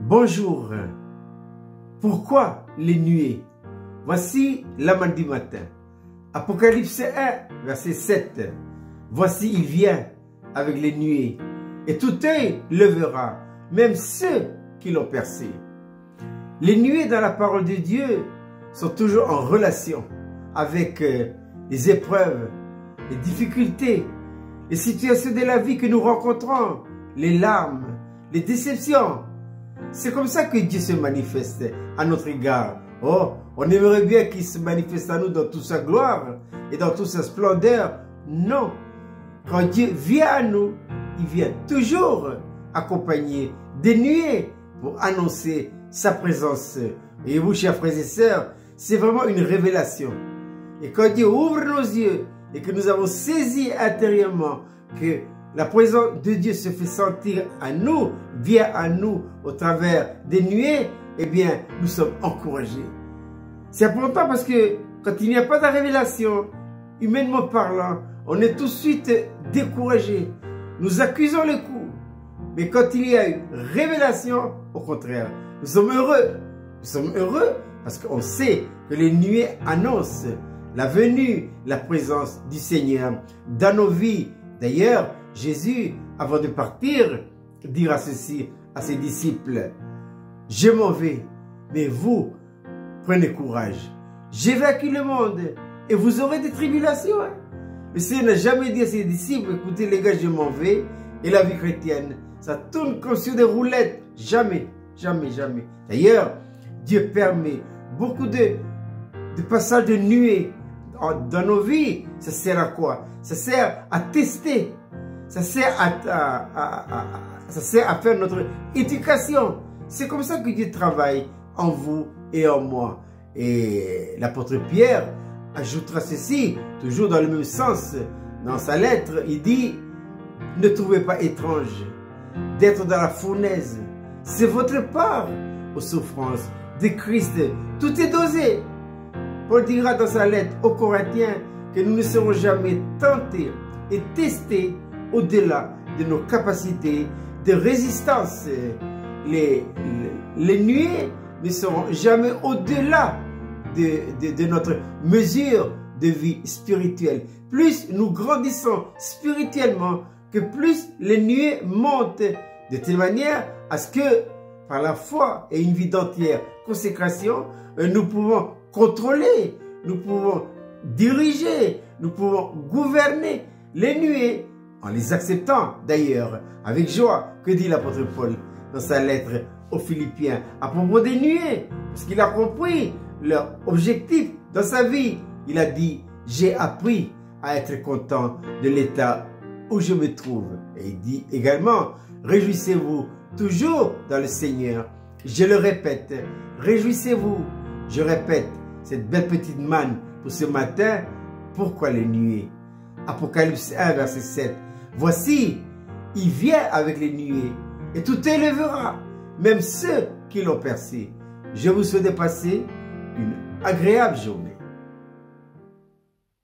Bonjour. Pourquoi les nuées? Voici l'amende du matin. Apocalypse 1, verset 7. Voici, il vient avec les nuées, et tout œil le verra, même ceux qui l'ont percé. Les nuées dans la parole de Dieu sont toujours en relation avec les épreuves, les difficultés, les situations de la vie que nous rencontrons, les larmes, les déceptions. C'est comme ça que Dieu se manifeste à notre égard. Oh, on aimerait bien qu'il se manifeste à nous dans toute sa gloire et dans toute sa splendeur. Non. Quand Dieu vient à nous, il vient toujours accompagné des nuées pour annoncer sa présence. Et vous, chers frères et sœurs, c'est vraiment une révélation. Et quand Dieu ouvre nos yeux et que nous avons saisi intérieurement que la présence de Dieu se fait sentir à nous, vient à nous au travers des nuées, eh bien, nous sommes encouragés. C'est important parce que quand il n'y a pas de révélation, humainement parlant, on est tout de suite découragé. Nous accusons le coup. Mais quand il y a une révélation, au contraire, nous sommes heureux. Nous sommes heureux parce qu'on sait que les nuées annoncent la venue, la présence du Seigneur dans nos vies. D'ailleurs, Jésus, avant de partir, dira ceci à ses disciples: je m'en vais, mais vous, prenez courage. J'ai vaincu le monde et vous aurez des tribulations. Le Seigneur n'a jamais dit à ses disciples: écoutez les gars, je m'en vais. Et la vie chrétienne, ça tourne comme sur des roulettes. Jamais, jamais, jamais. D'ailleurs, Dieu permet beaucoup de passages de nuées dans nos vies. Ça sert à quoi? Ça sert à tester. Ça sert à faire notre éducation. C'est comme ça que Dieu travaille en vous et en moi. Et l'apôtre Pierre ajoutera ceci, toujours dans le même sens. Dans sa lettre, il dit: ne trouvez pas étrange d'être dans la fournaise. C'est votre part aux souffrances de Christ. Tout est dosé. Paul dira dans sa lettre aux Corinthiens que nous ne serons jamais tentés et testés au-delà de nos capacités de résistance. Les nuées ne seront jamais au-delà de notre mesure de vie spirituelle. Plus nous grandissons spirituellement, que plus les nuées montent, de telle manière à ce que, par la foi et une vie d'entière consécration, nous pouvons contrôler, nous pouvons diriger, nous pouvons gouverner les nuées, en les acceptant d'ailleurs avec joie. Que dit l'apôtre Paul dans sa lettre aux Philippiens à propos des nuées? Parce qu'il a compris leur objectif dans sa vie. Il a dit: j'ai appris à être content de l'état où je me trouve. Et il dit également: réjouissez-vous toujours dans le Seigneur. Je le répète, réjouissez-vous. Je répète cette belle petite manne pour ce matin. Pourquoi les nuées? Apocalypse 1, verset 7. Voici, il vient avec les nuées, et tout œil le verra, même ceux qui l'ont percé. Je vous souhaite de passer une agréable journée.